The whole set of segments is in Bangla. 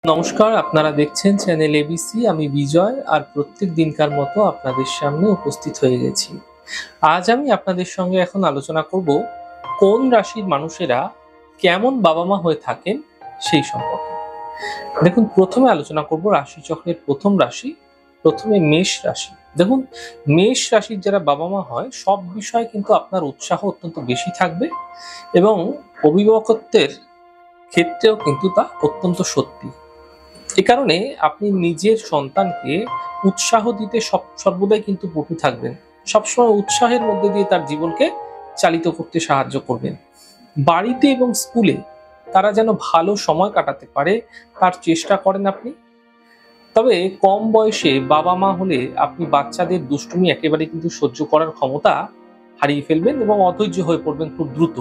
নমস্কার, আপনারা দেখছেন চ্যানেল এবিসি। আমি বিজয়, আর প্রত্যেক দিনকার মতো আপনাদের সামনে উপস্থিত হয়ে গেছি। আজ আমি আপনাদের সঙ্গে এখন আলোচনা করব কোন রাশির মানুষেরা কেমন বাবা মা হয়ে থাকেন সেই সম্পর্কে। দেখুন, প্রথমে আলোচনা করব রাশিচক্রের প্রথম রাশি, প্রথমে মেষ রাশি। দেখুন, মেষ রাশির যারা বাবা মা হয় সব বিষয়ে কিন্তু আপনার উৎসাহ অত্যন্ত বেশি থাকবে এবং অভিভাবকত্বের ক্ষেত্রেও কিন্তু তা অত্যন্ত সত্যি। এ কারণে আপনি নিজের সন্তানকে উৎসাহ দিতে সর্বদাই কিন্তু পটু থাকবেন। সবসময় উৎসাহের মধ্যে দিয়ে তার জীবনকে চালিত করতে সাহায্য করবেন। বাড়িতে এবং স্কুলে তারা যেন ভালো সময় কাটাতে পারে তার চেষ্টা করেন আপনি। তবে কম বয়সে বাবা মা হলে আপনি বাচ্চাদের দুষ্টুমি একেবারে কিন্তু সহ্য করার ক্ষমতা হারিয়ে ফেলবেন এবং অধৈর্য হয়ে পড়বেন খুব দ্রুত।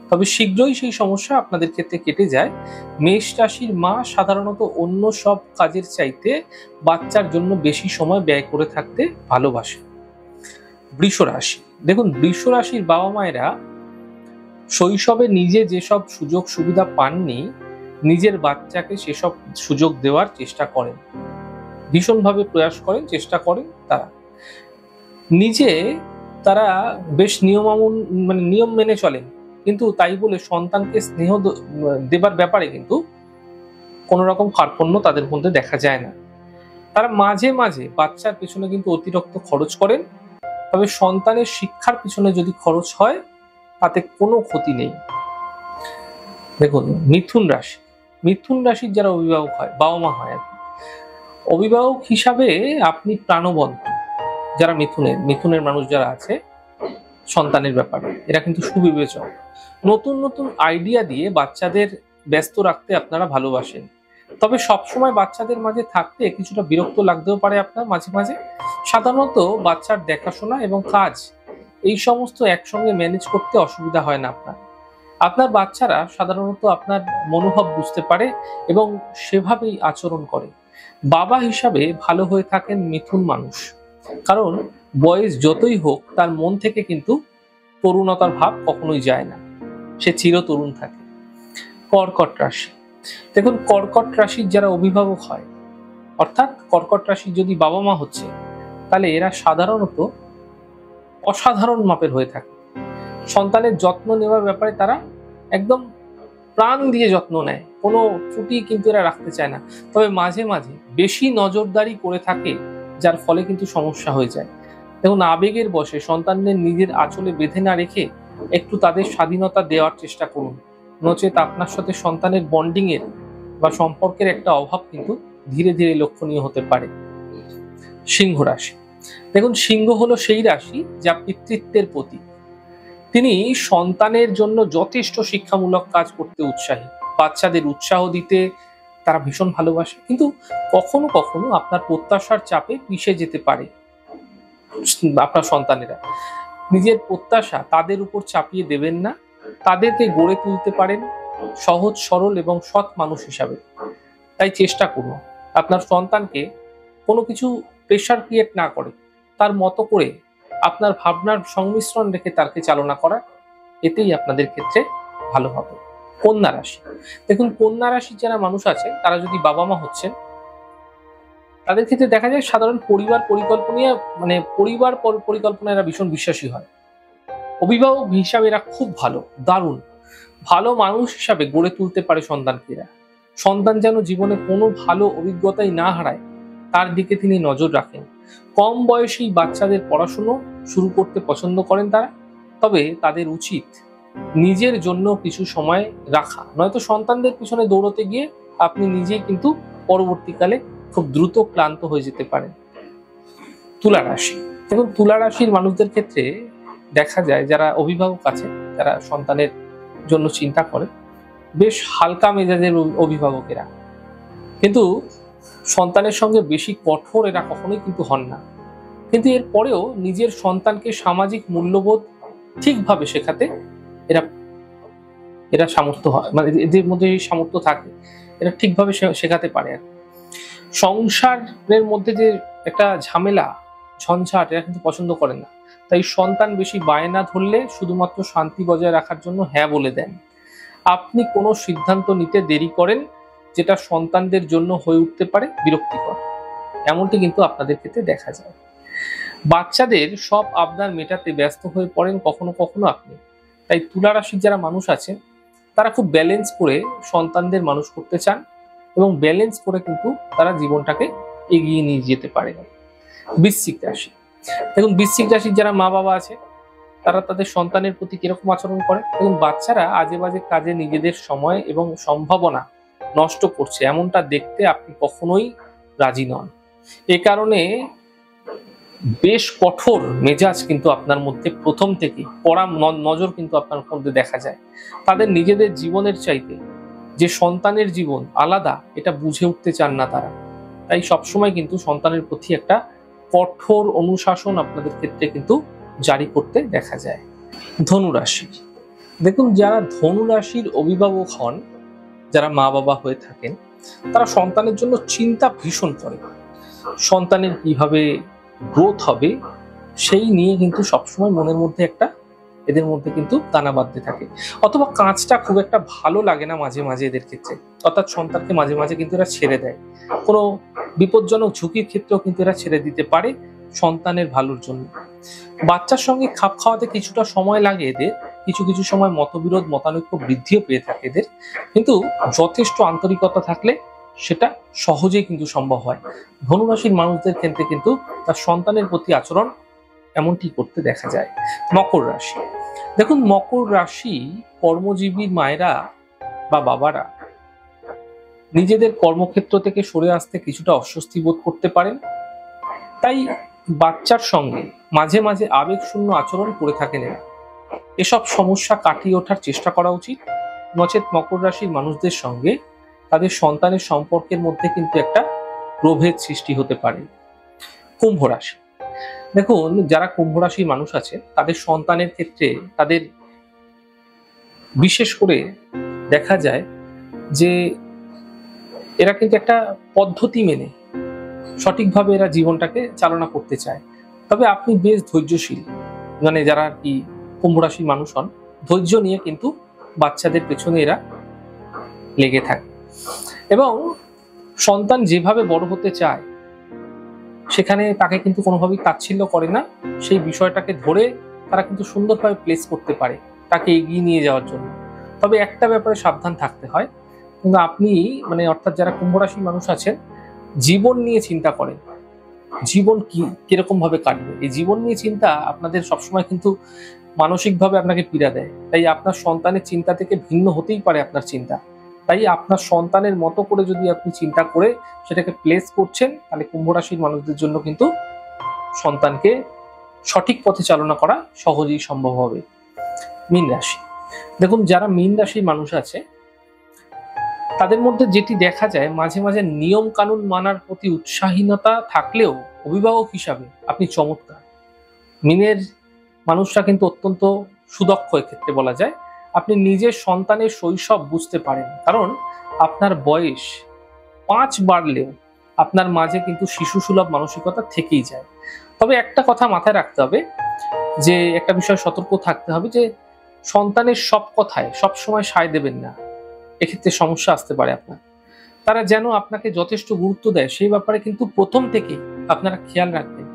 তবে শীঘ্রই সেই সমস্যা আপনাদের ক্ষেত্রে কেটে যায়। মেষ রাশির মা সাধারণত অন্য সব কাজের চাইতে বাচ্চার জন্য বেশি সময় ব্যয় করে থাকতে ভালোবাসে। বৃষ রাশি। দেখুন, বৃষ রাশির বাবা মায়েরা শৈশবে নিজে যেসব সুযোগ সুবিধা পাননি, নিজের বাচ্চাকে সেসব সুযোগ দেওয়ার চেষ্টা করেন, ভীষণভাবে প্রয়াস করেন, চেষ্টা করেন। নিজে তারা বেশ নিয়ম মেনে চলেন, কিন্তু তাই বলে সন্তানকে স্নেহ দেবার ব্যাপারে কিন্তু কোন রকম কার্পণ্য তাদের মধ্যে দেখা যায় না। তারা মাঝে মাঝে বাচ্চার পিছনে কিন্তু অতিরিক্ত খরচ করেন, তবে সন্তানের শিক্ষার পিছনে যদি খরচ হয় তাতে কোনো ক্ষতি নেই। দেখুন, মিথুন রাশি। মিথুন রাশির যারা অভিভাবক হয়, বাবা মা হয় আর কি, অভিভাবক হিসাবে আপনি প্রাণবন্ত। যারা মিথুনের মানুষ যারা আছে সন্তানের ব্যাপারে, এরা কিন্তু সুবিবেচক। নতুন নতুন আইডিয়া দিয়ে বাচ্চাদের ব্যস্ত রাখতে আপনারা ভালোবাসেন। তবে সবসময় বাচ্চাদের মাঝে থাকতে কিছুটা বিরক্ত লাগতেও পারে আপনার মাঝে মাঝে। সাধারণত বাচ্চার দেখাশোনা এবং কাজ এই সমস্ত একসঙ্গে ম্যানেজ করতে অসুবিধা হয় না আপনার। আপনার বাচ্চারা সাধারণত আপনার মনোভাব বুঝতে পারে এবং সেভাবেই আচরণ করে। বাবা হিসাবে ভালো হয়ে থাকেন মিথুন মানুষ, কারণ বয়স যতই হোক তার মন থেকে কিন্তু তরুণতার ভাব কখনোই যায় না, সে চিরতরুণ থাকে। কর্কট রাশি। দেখুন, কর্কট রাশির যারা অভিভাবক হয়, অর্থাৎ কর্কট রাশির যদি বাবা মা হচ্ছে, তাহলে এরা সাধারণত অসাধারণ মাপের হয়ে থাকে। সন্তানের যত্ন নেওয়ার ব্যাপারে তারা একদম প্রাণ দিয়ে যত্ন নেয়, কোনো ত্রুটি কিন্তু এরা রাখতে চায় না। তবে মাঝে মাঝে বেশি নজরদারি করে থাকে, যার ফলে কিন্তু সমস্যা হয়ে যায়। দেখুন, আবেগের বশে সন্তানদের নিজের আঁচলে বেঁধে না রেখে একটু তাদের স্বাধীনতা দেওয়ার চেষ্টা করুন, নচেত আপনার সাথে সন্তানের বন্ডিং এর বা সম্পর্কের একটা অভাব কিন্তু ধীরে ধীরে লক্ষণীয় হতে পারে। সিংহ রাশি। দেখুন, সিংহ হলো সেই রাশি যা পিতৃত্বের প্রতীক। তিনি সন্তানের জন্য যথেষ্ট শিক্ষামূলক কাজ করতে উৎসাহী, বাচ্চাদের উৎসাহ দিতে তারা ভীষণ ভালোবাসে, কিন্তু কখনো কখনো আপনার প্রত্যাশার চাপে পিষে যেতে পারে আপনার সন্তানেরা। নিজের প্রত্যাশা তাদের উপর চাপিয়ে দেবেন না, তাদেরকে গড়ে তুলতে পারেন সহজ সরল এবং সৎ মানুষ হিসাবে। তাই চেষ্টা করুন আপনার সন্তানকে কোনো কিছু প্রেশার ক্রিয়েট না করে, তার মতো করে আপনার ভাবনার সংমিশ্রণ রেখে তাকে চালনা করা, এতেই আপনাদের ক্ষেত্রে ভালো হবে। কন্যা রাশি। দেখুন, কন্যা রাশির যারা মানুষ আছে তারা যদি বাবা মা হচ্ছেন, তাদের ক্ষেত্রে দেখা যায় সাধারণ পরিবার পরিকল্পনা এরা ভীষণ বিশ্বাসী হয়। অভিভাবক হিসাবে এরা খুব ভালো, দারুণ ভালো মানুষ হিসাবে গড়ে তুলতে পারে সন্তানকে এরা। সন্তান যেন জীবনে কোনো ভালো অভিজ্ঞতাই না হারায় তার দিকে তিনি নজর রাখেন। কম বয়সেই বাচ্চাদের পড়াশুনো শুরু করতে পছন্দ করেন তারা, তবে তাদের উচিত নিজের জন্য কিছু সময় রাখা, নয়তো সন্তানদের পিছনে দৌড়তে গিয়ে আপনি নিজেই কিন্তু পরবর্তীকালে খুব দ্রুত ক্লান্ত হয়ে যেতে পারেন। তুলা রাশি। দেখুন, তুলা রাশির মানুষদের ক্ষেত্রে দেখা যায় যারা অভিভাবক আছে, যারা সন্তানের জন্য চিন্তা করে, বেশ হালকা মেজাজের অভিভাবকেরা, কিন্তু সন্তানের সঙ্গে বেশি কঠোর এরা কখনোই কিন্তু হন না। কিন্তু এর পরেও নিজের সন্তানকে সামাজিক মূল্যবোধ ঠিকভাবে শেখাতে এরা এরা সামর্থ্য হয়, মানে এদের মধ্যে এই সামর্থ্য থাকে, এরা ঠিকভাবে শেখাতে পারে। আর সংসারের মধ্যে যে একটা ঝামেলা ঝঞ্ঝাট এরা কিন্তু পছন্দ করেন না, তাই সন্তান বেশি বায়না ধরলে শুধুমাত্র শান্তি বজায় রাখার জন্য হ্যাঁ বলে দেন। আপনি কোনো সিদ্ধান্ত নিতে দেরি করেন, যেটা সন্তানদের জন্য হয়ে উঠতে পারে বিরক্তিকর, এমনটি কিন্তু আপনাদের ক্ষেত্রে দেখা যায়। বাচ্চাদের সব আবদার মেটাতে ব্যস্ত হয়ে পড়েন কখনো কখনো আপনি। তাই তুলা রাশির যারা মানুষ আছেন তারা খুব ব্যালেন্স করে সন্তানদের মানুষ করতে চান এবং ব্যালেন্স করে কিন্তু তারা জীবনটাকে এগিয়ে নিয়ে যেতে পারে। বৃশ্চিক রাশি, দেখুন বৃশ্চিক রাশির যারা মা বাবা আছে তারা তাদের সন্তানের প্রতি কিরকম আচরণ করে এবং বাচ্চারা আজে বাজে কাজে নিজেদের সময় এবং সম্ভাবনা নষ্ট করছে এমনটা দেখতে আপনি কখনোই রাজি নন। এ কারণে বেশ কঠোর মেজাজ কিন্তু আপনার মধ্যে প্রথম থেকে কড়া নজর কিন্তু আপনার মধ্যে দেখা যায়। তাদের নিজেদের জীবনের চাইতে যে সন্তানের জীবন আলাদা এটা বুঝে উঠতে চান না তারা। তাই সবসময় কিন্তু সন্তানের প্রতি একটা কঠোর অনুশাসন আপনাদের ক্ষেত্রে কিন্তু জারি করতে দেখা যায়। ধনুরাশি, দেখুন যারা ধনুরাশির অভিভাবক হন, যারা মা বাবা হয়ে থাকেন, তারা সন্তানের জন্য চিন্তা ভীষণ করে। সন্তানের কিভাবে গ্রোথ হবে সেই নিয়ে কিন্তু সবসময় মনের মধ্যে একটা এদের মধ্যে কিন্তু দানা বাঁধতে থাকে, অথবা কাজটা খুব একটা ভালো লাগে না মাঝে মাঝে এদের ক্ষেত্রে, অর্থাৎ সন্তানকে মাঝে মাঝে কিন্তু এরা ছেড়ে দেয়। কোনো বিপজ্জনক ঝুঁকির ক্ষেত্রেও কিন্তু এরা ছেড়ে দিতে পারে সন্তানের ভালোর জন্য। বাচ্চার সঙ্গে খাপ খাওয়াতে কিছুটা সময় লাগে এদের, কিছু কিছু সময় মতবিরোধ মতানৈক্য বৃদ্ধিও পেয়ে থাকে এদের, কিন্তু যথেষ্ট আন্তরিকতা থাকলে সেটা সহজেই কিন্তু সম্ভব হয়। ধনুরাশির মানুষদের ক্ষেত্রে কিন্তু তার সন্তানের প্রতি আচরণ এমনটি করতে দেখা যায়। মকর রাশি, দেখুন মকর রাশি কর্মজীবী মায়েরা বা বাবারা নিজেদের কর্মক্ষেত্র থেকে সরে আসতে কিছুটা অস্বস্তি বোধ করতে পারেন। তাই বাচ্চার সঙ্গে মাঝে মাঝে আবেগশূন্য আচরণ করে থাকেন এরা। এসব সমস্যা কাটিয়ে ওঠার চেষ্টা করা উচিত, নচেত মকর রাশির মানুষদের সঙ্গে তাদের সন্তানের সম্পর্কের মধ্যে কিন্তু একটা প্রভেদ সৃষ্টি হতে পারে। কুম্ভ রাশি, দেখুন যারা কুম্ভ রাশির মানুষ আছে তাদের সন্তানের ক্ষেত্রে তাদের বিশেষ করে দেখা যায় যে এরা কিন্তু একটা পদ্ধতি মেনে সঠিকভাবে এরা জীবনটাকে চালনা করতে চায়। তবে আপনি বেশ ধৈর্যশীল, মানে যারা আর কি কুম্ভ রাশির মানুষ হন, ধৈর্য নিয়ে কিন্তু বাচ্চাদের পেছনে এরা লেগে থাকে এবং সন্তান যেভাবে বড় হতে চায় সেখানে তাকে কিন্তু কোনোভাবেই তাচ্ছিল্য করে না। সেই বিষয়টাকে ধরে তারা কিন্তু সুন্দরভাবে প্লেস করতে পারে তাকে এগিয়ে নিয়ে যাওয়ার জন্য। তবে একটা ব্যাপারে সাবধান থাকতে হয়, কিন্তু আপনি মানে অর্থাৎ যারা কুম্ভ রাশির মানুষ আছেন জীবন নিয়ে চিন্তা করেন, জীবন কিরকম ভাবে কাটবে, এই জীবন নিয়ে চিন্তা আপনাদের সবসময় কিন্তু মানসিকভাবে আপনাকে পীড়া দেয়। তাই আপনার সন্তানের চিন্তা থেকে ভিন্ন হতেই পারে আপনার চিন্তা। তাই আপনার সন্তানের মতো করে যদি আপনি চিন্তা করে সেটাকে প্লেস করছেন তাহলে কুম্ভ রাশির মানুষদের জন্য কিন্তু সন্তানকে সঠিক পথে চালনা করা সহজেই সম্ভব হবে। মীন রাশি, দেখুন যারা মীন রাশির মানুষ আছে তাদের মধ্যে যেটি দেখা যায় মাঝে মাঝে নিয়ম কানুন মানার প্রতি উৎসাহীনতা থাকলেও অভিভাবক হিসাবে আপনি চমৎকার। মীনের মানুষরা কিন্তু অত্যন্ত সুদক্ষ এক্ষেত্রে বলা যায়। আপনি নিজের সন্তানের শৈশব বুঝতে পারেন, কারণ আপনার বয়স 5 বাড়লেও আপনার মাঝে কিন্তু শিশু সুলভ মানসিকতা থেকেই যায়। তবে একটা কথা মাথায় রাখতে হবে, যে একটা বিষয় সতর্ক থাকতে হবে যে সন্তানের সব কথায় সব সময় সায় দেবেন না, এক্ষেত্রে সমস্যা আসতে পারে আপনার। তারা যেন আপনাকে যথেষ্ট গুরুত্ব দেয় সেই ব্যাপারে কিন্তু প্রথম থেকেই আপনারা খেয়াল রাখবেন,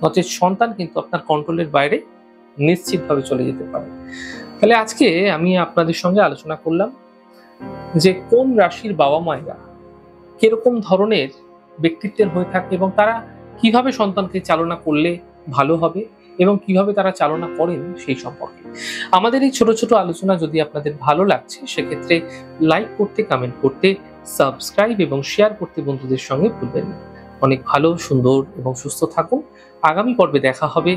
নচেত সন্তান কিন্তু আপনার কন্ট্রোলের বাইরে নিশ্চিতভাবে চলে যেতে পারে। তাহলে আজকে আমি আপনাদের সঙ্গে আলোচনা করলাম যে কোন রাশির বাবা মায়েরা কিরকম ধরনের ব্যক্তিত্বের হয়ে থাকে এবং তারা কিভাবে সন্তানকে চালনা করলে ভালো হবে এবং কিভাবে তারা চালনা করেন সেই সম্পর্কে। আমাদের এই ছোট ছোট আলোচনা যদি আপনাদের ভালো লাগছে সেক্ষেত্রে লাইক করতে, কমেন্ট করতে, সাবস্ক্রাইব এবং শেয়ার করতে বন্ধুদের সঙ্গে ভুলবেন না। অনেক ভালো, সুন্দর এবং সুস্থ থাকুন। আগামী পর্বে দেখা হবে